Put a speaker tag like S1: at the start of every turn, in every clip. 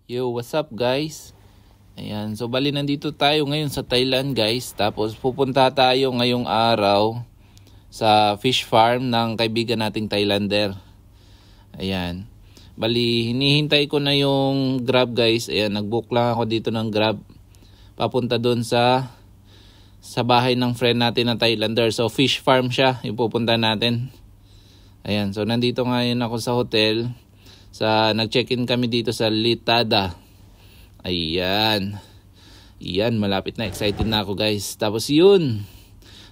S1: Yo, what's up guys? Ayan, so bali nandito tayo ngayon sa Thailand guys. Tapos pupunta tayo ngayong araw sa fish farm ng kaibigan nating Thailander. Ayan. Bali, hinihintay ko na yung Grab guys. Ayan, nag-book lang ako dito ng Grab. Papunta doon sa bahay ng friend natin na Thailander. So fish farm siya, yung pupunta natin. Ayan, so nandito ngayon ako sa hotel. Nag-check-in kami dito sa Litada. Ayan. Ayan, malapit na. Excited na ako guys. Tapos yun,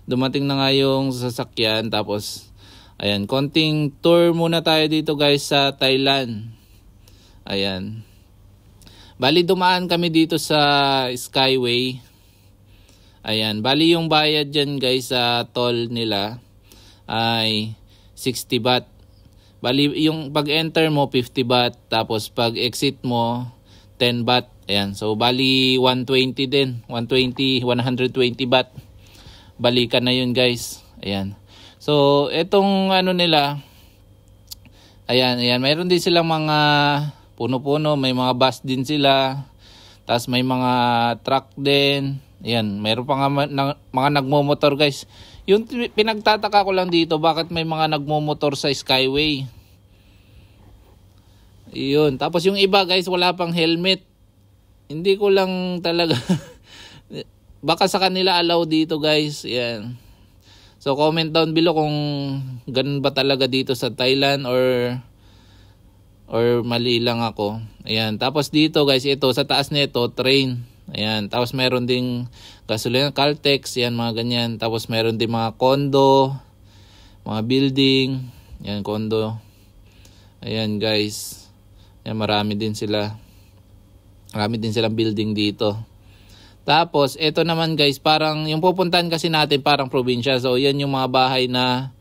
S1: dumating na nga yung sasakyan. Tapos, ayan, konting tour muna tayo dito guys sa Thailand. Ayan. Bali, dumaan kami dito sa Skyway. Ayan, bali yung bayad dyan guys sa toll nila ay 60 baht. Bali, yung pag-enter mo, 50 baht. Tapos, pag-exit mo, 10 baht. Ayan. So, bali, 120 din. 120 baht. Balikan na yun, guys. Ayan. So, etong ano nila, ayan. Mayroon din silang mga puno-puno. May mga bus din sila. Tapos, may mga truck din. Ayan. Mayroon pa nga mga nagmomotor, guys. Yung pinagtataka ko lang dito, bakit may mga nagmomotor sa Skyway. Yun. Tapos yung iba guys, wala pang helmet. Hindi ko lang talaga. Baka sa kanila allow dito guys. Yan. So comment down below kung ganun ba talaga dito sa Thailand or mali lang ako. Ayan. Tapos dito guys, ito sa taas nito train. Ayan. Tapos meron ding gasolina, Caltex, yan mga ganyan. Tapos meron ding mga condo, mga building. Yan, condo. Ayan guys. Yan, marami din sila. Marami din silang building dito. Tapos, ito naman guys, parang yung pupuntahan kasi natin parang probinsya. So, yan yung mga bahay na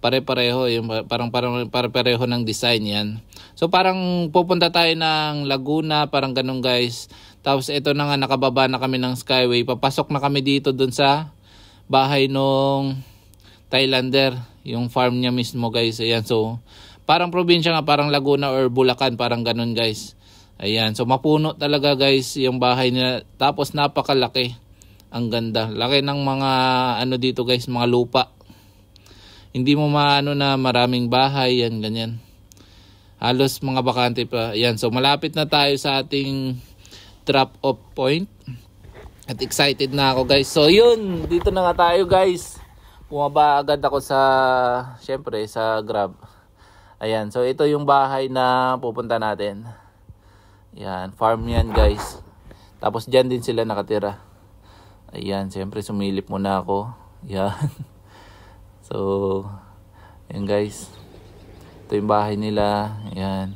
S1: pare-pareho. Yung parang pare-pareho ng design yan. So, parang pupunta tayo ng Laguna, parang ganun guys. Tapos, ito na nga, nakababa na kami ng Skyway. Papasok na kami dito dun sa bahay nung Thailander. Yung farm niya mismo guys. Ayan, so parang probinsya nga, parang Laguna or Bulacan, parang ganun guys. Ayan, so mapuno talaga guys yung bahay nila. Tapos napakalaki. Ang ganda. Laki ng mga ano dito guys, mga lupa. Hindi mo maano na maraming bahay, yan, ganyan. Halos mga bakante pa. Ayan, so malapit na tayo sa ating drop-off point. At excited na ako guys. So yun, dito na nga tayo guys. Bumaba agad ako syempre sa Grab. Ayan, so ito yung bahay na pupunta natin. Ayan, farm yan guys. Tapos dyan din sila nakatira. Ayan, siyempre sumilip muna ako. Ayan. So, ayan guys. Ito yung bahay nila. Ayan.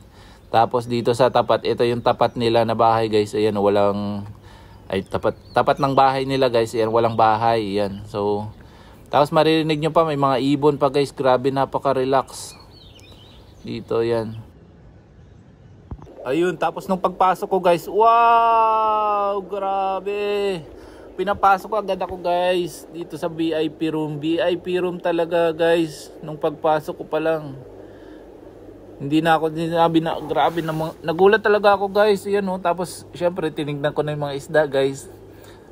S1: Tapos dito sa tapat, ito yung tapat nila na bahay guys. Ayan, tapat ng bahay nila guys. Ayan, walang bahay. Ayan, so, tapos maririnig nyo pa, may mga ibon pa guys. Grabe, napaka-relax. Dito yan. Ayun, tapos nung pagpasok ko guys, wow, grabe. Pinapasok agad ako guys dito sa VIP room. VIP room talaga guys. Nung pagpasok ko pa lang, hindi na ako sinabi na grabe na, nagulat talaga ako guys. Ayan, oh. Tapos syempre tinignan ko na yung mga isda guys.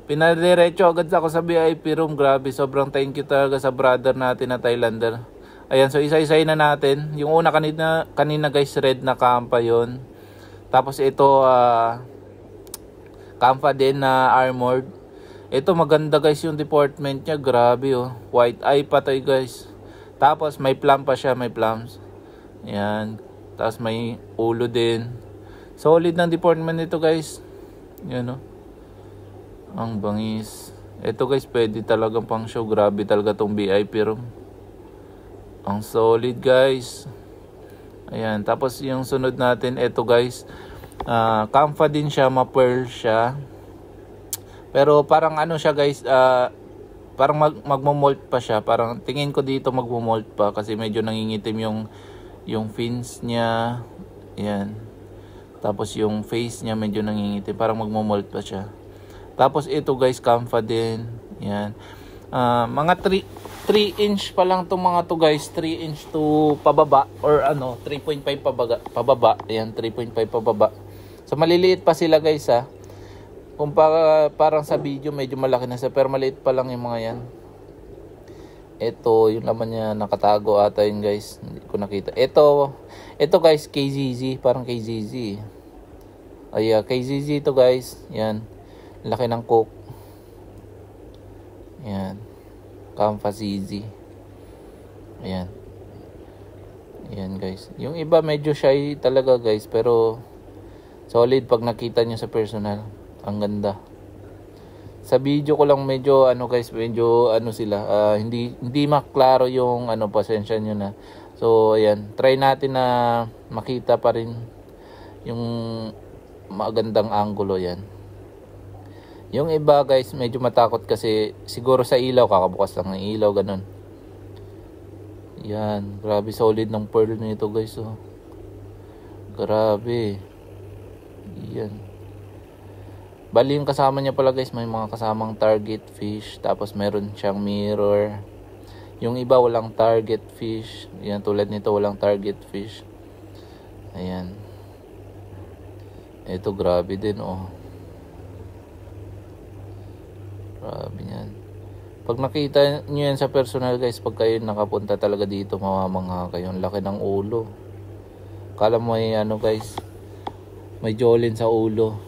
S1: Pinadiretso agad ako sa VIP room. Grabe, sobrang thank you talaga sa brother natin na Thailander. Ayan, so isa-isay na natin. Yung una kanina guys, red na Kampa yon. Tapos ito, Kampa din na armored. Ito maganda guys yung deportment niya. Grabe oh. White eye pa tayo guys. Tapos may plum pa siya, may plums. Ayan. Tapos may ulo din. Solid ng deportment nito guys. Yan oh. Ang bangis. Ito guys, pwede talagang pang show. Grabe talaga tong VIP room. Ang solid guys. Ayan, tapos yung sunod natin, ito guys, Kampa din siya, ma-pearl siya. Pero parang ano siya guys, parang magmo-molt pa siya. Parang tingin ko dito magmo-molt pa kasi medyo nangingitim yung fins niya. Ayan. Tapos yung face niya medyo nangingitim, parang magmo-molt pa siya. Tapos ito guys, Kampa din. Ayan. Mga 3 inch pa lang itong mga to guys. 3 inch to pababa or ano 3.5 pababa. Ayan, 3.5 pababa. So maliliit pa sila guys ha. Kung parang sa video medyo malaki na sila, pero maliit pa lang yung mga yan. Ito, yung laman niya nakatago ata yun guys. Hindi ko nakita. Ito guys, KZZ. Parang KZZ. Ay, KZZ ito guys. Yan. Laki ng cook. Yan. Kamfa ZZ. Ayan. Ayan guys. Yung iba medyo shy talaga guys. Pero solid pag nakita nyo sa personal. Ang ganda. Sa video ko lang medyo guys, medyo sila, hindi maklaro yung pasensya nyo na. So ayan, try natin na makita pa rin yung magandang angulo yan. Yung iba guys, medyo matakot kasi siguro sa ilaw, kakabukas lang ng ilaw, ganun. Yan, grabe solid ng pearl nito guys, oh. Grabe. Yan. Bali yung kasama niya pala guys, may mga kasamang target fish, tapos meron siyang mirror. Yung iba walang target fish. Yan, tulad nito walang target fish. Ayan. Ito grabe din, oh. Grabe yan. Pag nakita nyo yan sa personal guys, pag kayo nakapunta talaga dito, mamamangha kayo. Ang laki ng ulo. Kala mo may guys, may jolin sa ulo.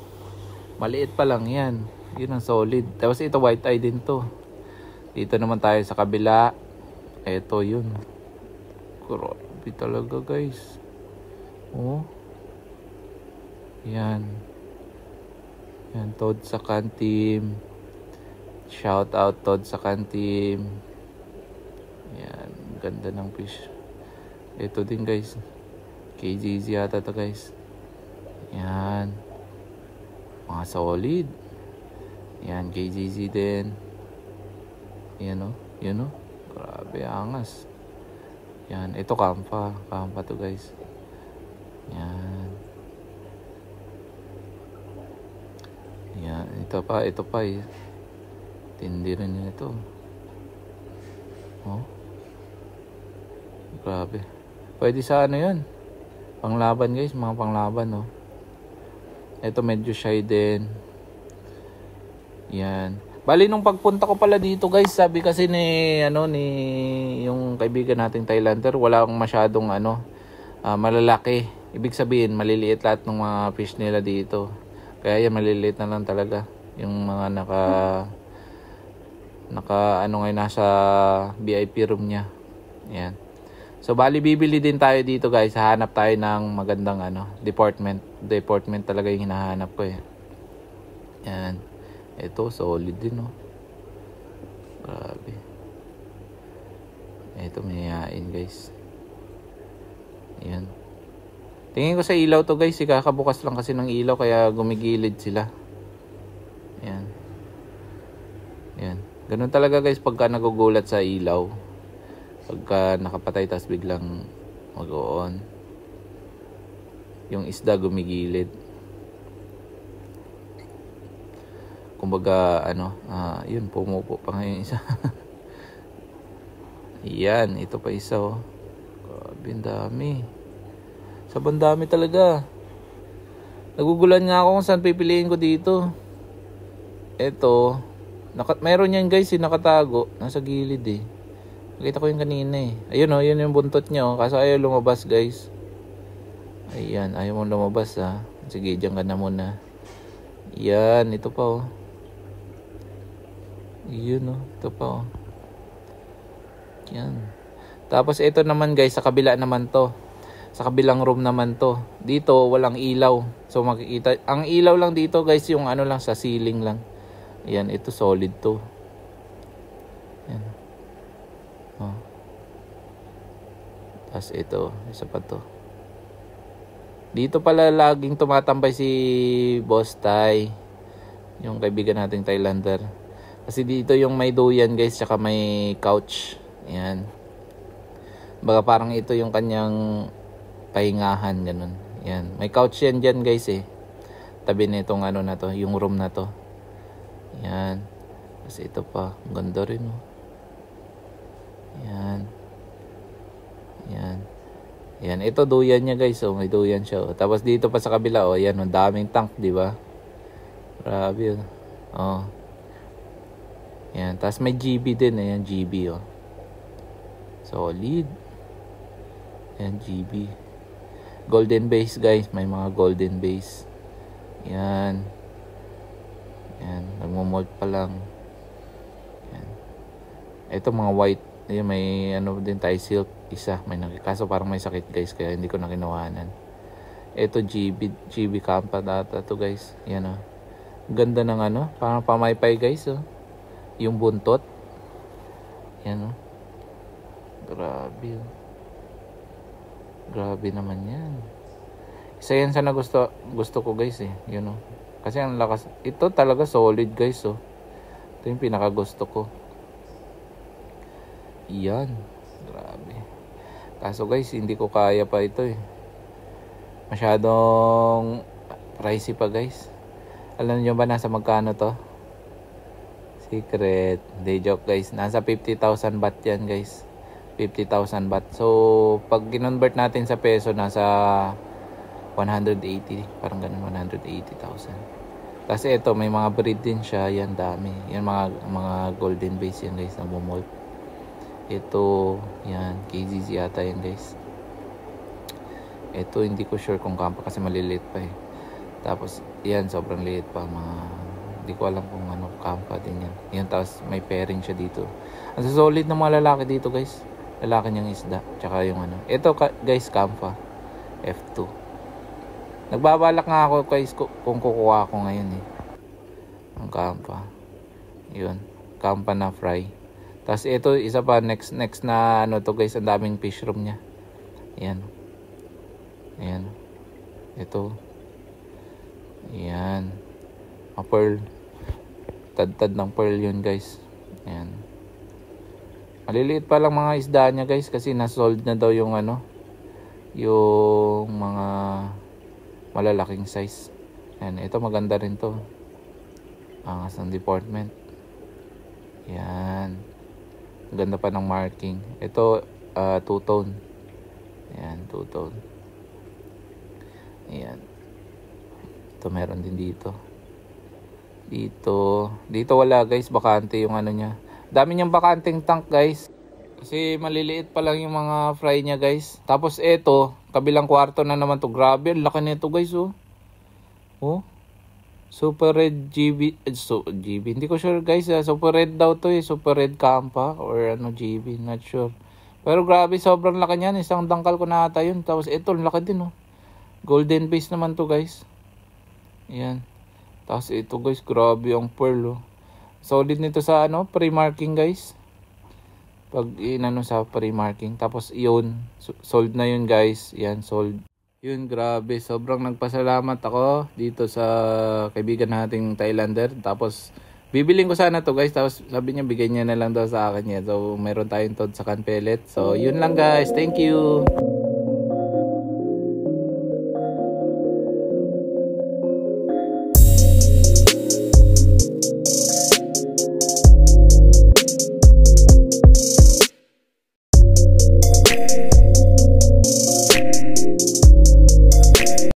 S1: Maliit pa lang yan. Yun ang solid. Tapos ito white eye din to. Dito naman tayo sa kabila. Ito yun. Grabe talaga guys. Oh. Yan. Yan. Toad sa Team. Shout out Toad sa Team. Yan. Ganda ng fish. Ito din guys. KZZ yata to guys. Yan. Mga solid. Yan, KZZ din. Yan o. Yun o. Grabe, angas. Yan, ito Kamfa. Kamfa to guys. Yan. Yan, ito pa eh. Tindi rin yun ito. Oh. Grabe. Pwede sa yan. Panglaban guys, mga panglaban, oh. Ito medyo shy din. Yan. Bali nung pagpunta ko pala dito guys, sabi kasi ni yung kaibigan nating Thailander, wala akong masyadong malalaki. Ibig sabihin maliliit lahat ng mga fish nila dito. Kaya yan, maliliit na lang talaga yung mga ngayon nasa VIP room niya. Yan. So bali bibili din tayo dito guys. Hahanap tayo ng magandang deportment talaga yung hinahanap ko eh. Yan. Ito solid din, oh. Grabe. Ito mayayain guys. Yan. Tingin ko sa ilaw to guys. Kakabukas lang kasi ng ilaw kaya gumigilid sila. Yan. Yan. Ganun talaga guys pagka nagugulat sa ilaw. Pagka nakapatay tas biglang mag-on, yung isda gumigilid. Kumbaga yun, pumupo pa ngayon isa. Yan, ito pa isa, oh. Grabe, dami. Sabang dami talaga. Nagugulan nga ako kung saan pipiliin ko dito. Ito, meron yan guys, nakatago nasa gilid eh. Nakita ko yung kanina eh. Ayun oh, yun yung buntot niya oh. Kaso ayaw lumabas guys. Ayan, ayaw mong lumabas ha. Sige, dyan ka na muna. Yan, ito pa oh. Yun oh, ito pa oh. Yan. Tapos ito naman guys, sa kabila naman to. Sa kabilang room naman to. Dito, walang ilaw. So makikita, ang ilaw lang dito guys, yung lang sa ceiling lang. Ayan, ito solid to. Yan. Oh. Tapos ito, isa pa to. Dito pala laging tumatambay si Boss Thai, yung kaibigan nating Thailander. Kasi dito yung may duyan guys, tsaka may couch. Ayan. Baga parang ito yung kanyang pahingahan, ganun. Ayan. May couch yan dyan guys eh. Tabi nitong na to, yung room na to. Ayan. Kasi ito pa, ang ganda rin oh. Yan. Yan. Yan, ito duyan niya guys. Oh, may duyan siya. Oh. Tapos dito pa sa kabila, oh, yan, ang daming tank, di ba? Grabe yun. Oh. Yan, tapos may GB din, ayan, GB, oh. Solid. Yan, GB. Golden base guys, may mga golden base. Yan. Yan, nagmo-molt pa lang. Yan. Ito mga white, ayun, may ano din tayo silk, isa, may kaso parang may sakit guys, kaya hindi ko na kinuhanan. Ito GB Kampa data to guys. Yan oh. Ganda ng ano, parang pamaypay guys oh. Yung buntot. Yan oh. Grabe oh. Grabe naman yan. Isa yan sa gusto ko guys eh. Yun oh. Kasi ang lakas. Ito talaga solid guys oh. Ito yung pinaka gusto ko. Yan. Grabe. Kaso guys, hindi ko kaya pa ito eh. Masyadong pricey pa guys. Alam niyo ba nasa magkano to? Secret. Day joke guys. Nasa 50,000 baht yan guys. 50,000 baht. So, pag kinonvert natin sa peso, nasa 180. Parang ganun, 180,000. Kasi ito, may mga breed din siya. Yan, dami. Yan, mga golden base yan guys. Nagmo-molt. Ito, yan. KZZ yata yan guys. Ito, hindi ko sure kung kampa kasi maliliit pa eh. Tapos, yan, sobrang liit pa. Hindi ko alam kung ano, kampa din yan. Yan, tapos may pairing siya dito. Ang solid ng mga lalaki dito guys. Lalaki niyang isda. Tsaka yung ano. Ito guys, kampa. F2. Nagbabalak nga ako guys kung kukuha ako ngayon eh. Ang kampa. Yun. Kampa na fry. Tapos ito, isa pa, next na ano to guys, ang daming fish room niya. Ayan. Ayan. Ito. Ayan. A pearl. Tad ng pearl yun guys. Ayan. Maliliit pa lang mga isda niya guys kasi na-sold na daw yung ano, yung mga malalaking size. Ayan, ito maganda rin to. Angas ng deportment. Ayan. Ganda pa ng marking. Ito, two-tone. Ayan, two-tone. Ayan. Ito meron din dito. Dito wala guys, bakante yung ano niya. Dami niyang bakanting tank guys. Kasi maliliit pa lang yung mga fry niya guys. Tapos eto, kabilang kwarto na naman to. Grabe, laki nito guys oh. Oh. Super Red GB. GB. Hindi ko sure guys. Super Red daw to eh. Super Red Kampa. Or ano GB. Not sure. Pero grabe, sobrang laki niyan. Isang dangkal ko na ata yun. Tapos eto, laki din oh. Golden base naman to guys. Ayan. Tapos ito guys, grabe ang pearl oh. Solid nito sa ano, pre-marking guys. Pag inano sa pre-marking. Tapos yun, sold na yun guys. Yan, sold. Yun, grabe. Sobrang nagpasalamat ako dito sa kaibigan nating Thailander. Tapos bibiling ko sana to guys. Tapos sabi niya, bigay niya na lang daw sa akin yan. So meron tayong tod sa can pellet. So yun lang guys. Thank you.